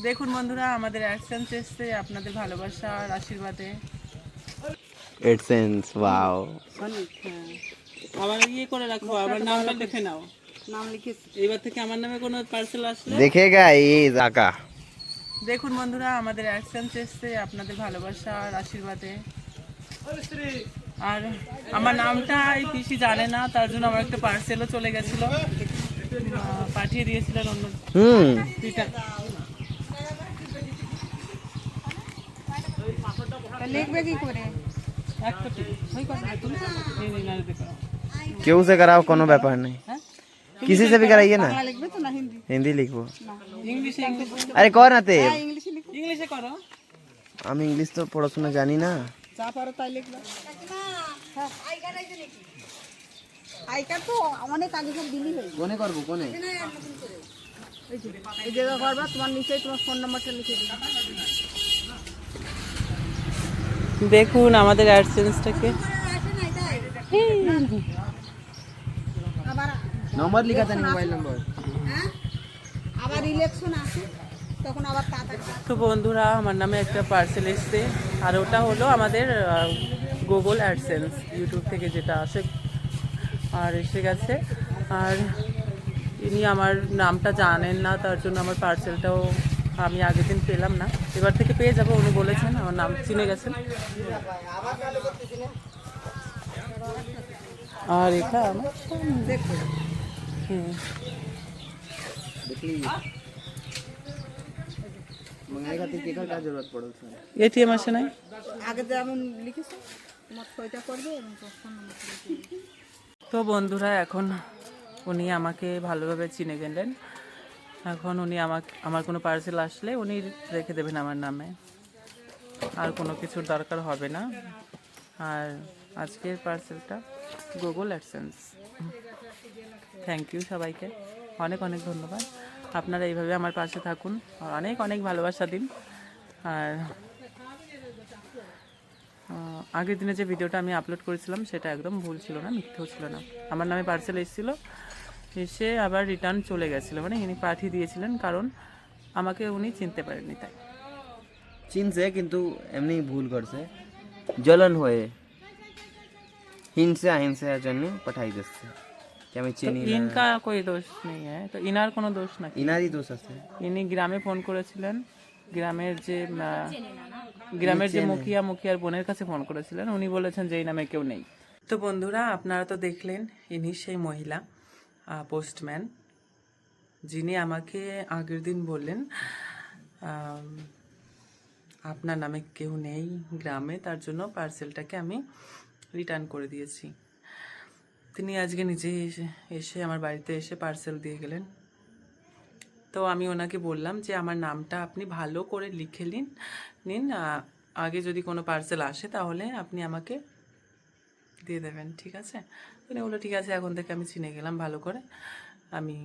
দেখুন বন্ধুরা, আমাদের অ্যাডসেন্স এসছে আপনাদের ভালোবাসা আর আশীর্বাদে। AdSense, wow. অনেক, হ্যাঁ। আবার ইয়ে করে রাখো, আবার নামটা লিখে নাও। নাম লিখেছি। এবার থেকে আমার নামে কোনো পার্সেল আসলে দেখেগা এই আকা। দেখুন বন্ধুরা, আমাদের অ্যাডসেন্স এসছে আপনাদের ভালোবাসা আর আশীর্বাদে। আর আমার নামটা এই পিসি জানে না, তার জন্য আমার একটা পার্সেলও চলে গেছিল, পাঠিয়ে দিয়েছিলেন অন্য পিতা। लिखबे की करे এক কোটি ওই কথা তুমি नहीं नहीं ना देखो। क्यों से कराओ, कोनो व्यापार नहीं। হ্যাঁ किसी से भी कराइए ना। बांग्ला लिखबे तो ना हिंदी हिंदी लिखबो। ইংলিশে अरे कौन आते इंग्लिश लिख ইংলিশে করো। हम इंग्लिश तो पढ़ाशোনা জানি না। যা পারো তাই লিখবে হ্যাঁ আই কার্ড আইছে নাকি আই কার্ড তো অনেক আগে সব দিলি হই কোনে করব কোনে? এই জায়গা করবা তোমার নিচে তোমার ফোন নাম্বারটা লিখে দিবা দেখুন আমাদের অ্যাডসেন্সটাকে। আবার नंबर लिखा था मोबाइल नंबर। হ্যাঁ আবার ইলেকশন আসে তখন আবার তাড়াতাড়ি তো বন্ধুরা, আমার নামে একটা পার্সেল এসছে, আর ওটা হলো আমাদের গুগল অ্যাডসেন্স ইউটিউব থেকে যেটা আসে, আর এসে গেছে। আর ইনি আমার নামটা জানেন না, তার জন্য আমার পার্সেলটাও আমি আগের দিন পেলাম না, এবার থেকে পেয়ে যাবো। উনি বলেছেন, আমার নাম চিনে গেছেন। আর এটা আমার দেখো देखली मंगाएगा तो केकर का जरूरत पड़ो सर। এটিএম আসে নাই। আগে যেমন লিখেছো তোমার সইটা করবে এবং ফোন নাম্বারটা লিখে দিবে তো বন্ধুরা, এখন উনি আমাকে ভালোভাবে চিনে গেলেন। এখন উনি আমার কোনো পার্সেল আসলে উনি রেখে দেবেন আমার নামে, আর কোনো কিছুর দরকার হবে না। আর আজকের পার্সেলটা গুগল অ্যাডসেন্স। থ্যাংক ইউ সবাইকে, অনেক অনেক ধন্যবাদ। আপনারা এইভাবে আমার পাশে থাকুন, আর অনেক অনেক ভালোবাসা দিন। আর আগের দিনে যে ভিডিওটা আমি আপলোড করেছিলাম সেটা একদম ভুল ছিল না, মিথ্যেও ছিল না। আমার নামে পার্সেল এসেছিল, এসে আবার রিটার্ন চলে গেছিলো, মানে ইনি পাঠিয়ে দিয়েছিলেন, কারণ আমাকে উনি চিনতে পারেননি তাই। চিনছে কিন্তু এমনি ভুল করছে, জ্বলন হয়ে হিংসা জন্য পাঠাই দিচ্ছে कि আমি तो চিনি না। इनका कोई दोष नहीं है, तो इनार কোনো দোষ না। ইনারই দোষ আছে। ইনি গ্রামে ফোন করেছিলেন, গ্রামের যে মুখিয়ার বোনের কাছে ফোন করেছিলেন, উনি বলেছেন যে এই নামে কেউ নেই। তো বন্ধুরা, আপনারা তো দেখলেন, ইনি সেই মহিলা পোস্টম্যান, যিনি আমাকে আগের দিন বললেন আপনার নামে কেউ নেই গ্রামে, তার জন্য পার্সেলটাকে আমি রিটার্ন করে দিয়েছি। তিনি আজকে নিজেই এসে আমার বাড়িতে এসে পার্সেল দিয়ে গেলেন। তো আমি ওনাকে বললাম যে আমার নামটা আপনি ভালো করে লিখে নিন, আগে যদি কোনো পার্সেল আসে তাহলে আপনি আমাকে দিয়ে দেবেন, ঠিক আছে? উনি বললো ঠিক আছে, এখন থেকে আমি চিনে গেলাম ভালো করে, আমি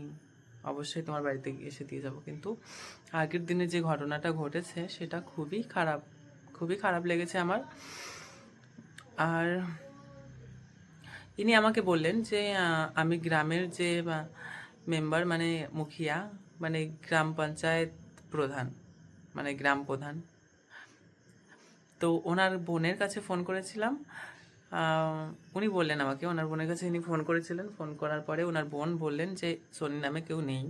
অবশ্যই তোমার বাড়িতে এসে দিয়ে যাব। কিন্তু আগের দিনে যে ঘটনাটা ঘটেছে সেটা খুবই খারাপ লেগেছে আমার। আর ইনি আমাকে বললেন যে আমি গ্রামের যে মেম্বার, মানে মুখিয়া, মানে গ্রাম পঞ্চায়েত প্রধান, মানে গ্রাম প্রধান, তো ওনার বোনের কাছে ফোন করেছিলাম। উনি বললেন আমাকে, ওনার বোনের কাছে ইনি ফোন করেছিলেন। ফোন করার পরে ওনার বোন বললেন যে সোনি নামে কেউ নেই।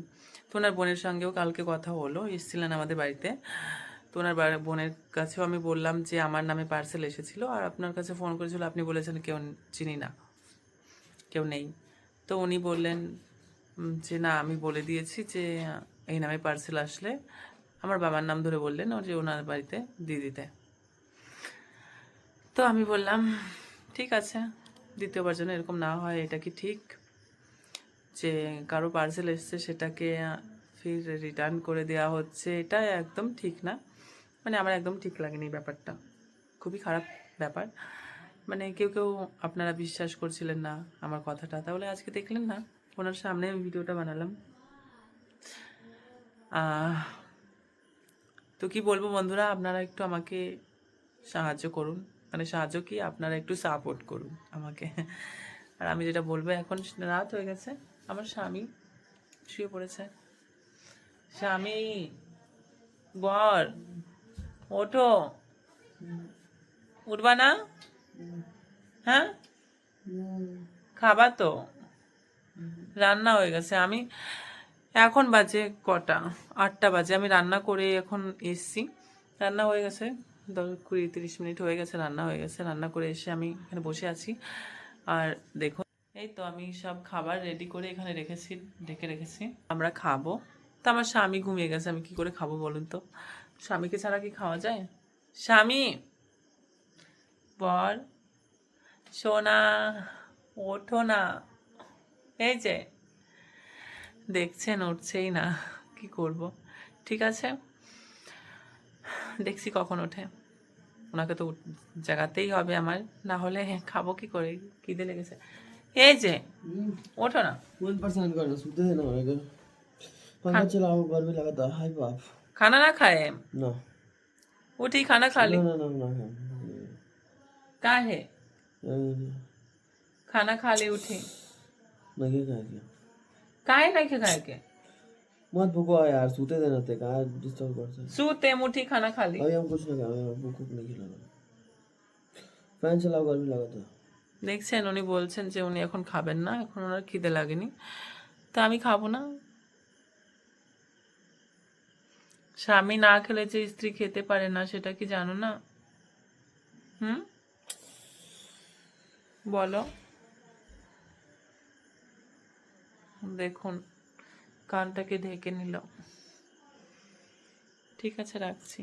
তো ওনার বোনের সঙ্গেও কালকে কথা হলো, এসেছিলেন আমাদের বাড়িতে। তো ওনার বোনের কাছেও আমি বললাম যে আমার নামে পার্সেল এসেছিলো, আর আপনার কাছে ফোন করেছিল, আপনি বলেছেন কেউ চিনি না, কেউ নেই। তো উনি বললেন যে না, আমি বলে দিয়েছি যে এই নামে পার্সেল আসলে, আমার বাবার নাম ধরে বললেন যে ওনার বাড়িতে দিয়ে দিতে। তো আমি বললাম ঠিক আছে, দ্বিতীয়বার যেন এরকম না হয়। এটা কি ঠিক যে কারো পার্সেল এসছে সেটাকে ফির রিটার্ন করে দেওয়া হচ্ছে? এটা একদম ঠিক না, মানে আমার একদম ঠিক লাগেনি ব্যাপারটা, খুবই খারাপ ব্যাপার। মানে কেউ আপনারা বিশ্বাস করছিলেন না আমার কথাটা, তাহলে আজকে দেখলেন না, ওনার সামনে আমি ভিডিওটা বানালাম। তো কি বলবো বন্ধুরা, আপনারা একটু আমাকে সাহায্য করুন, মানে সাহায্য কি, আপনারা একটু সাপোর্ট করুন আমাকে। আর আমি যেটা বলবো, এখন রাত হয়ে গেছে, আমার স্বামী শুয়ে পড়েছে। স্বামী বর ওঠো, উঠবা না? হ্যাঁ, খাবা তো? রান্না হয়ে গেছে। আমি এখন বাজে কটা, 8টা বাজে। আমি রান্না করে এখন এসছি। রান্না হয়ে গেছে, 20-30 মিনিট হয়ে গেছে, রান্না হয়ে গেছে। রান্না করে এসে আমি এখানে বসে আছি। আর দেখো, এই তো আমি সব খাবার রেডি করে এখানে রেখেছি, ঢেকে রেখেছি। আমরা খাবো। তো আমার স্বামী ঘুমিয়ে গেছে, আমি কি করে খাবো বলুন তো? স্বামীকে ছাড়া কি খাওয়া যায়? স্বামী, বর, সোনা, ওঠো না। এই যে দেখছেন, উঠছেই না, কি করব? ঠিক আছে, দেখছি কখন ওঠে। ওনাকে তো জাগাতেই হবে আমার, না হলে খাবো কি করে? খিদে লেগেছে। এই যে ওঠো না। कौन परेशान कर रहा है? सूते देना होगा। पंखा चलाओ, गर्मी लगता है। हाय बाप। खाना ना खाए? ना उठी खाना खा ली? ना ना ना ना का है नहीं खाना खा ली, उठी? नहीं खाएगा। काहे नहीं खाए के? मत भूको यार, सूते देना थे। कहाँ डिस्टर्ब करते हैं? सूते मुठी खाना खा ली? अभी हम कुछ नहीं खाए, हमको कुछ नहीं खिलाना। फैन चलाओ, गर्मी लगता है। দেখছেন, উনি বলছেন যে উনি এখন খাবেন না, এখন ওনার খিদে লাগেনি। তা আমি খাবো না। স্বামী না খেলে যে স্ত্রী খেতে পারে না, সেটা কি জানো না? হুম, বলো। দেখুন, কানটাকে ঢেকে নিল। ঠিক আছে, রাখছি।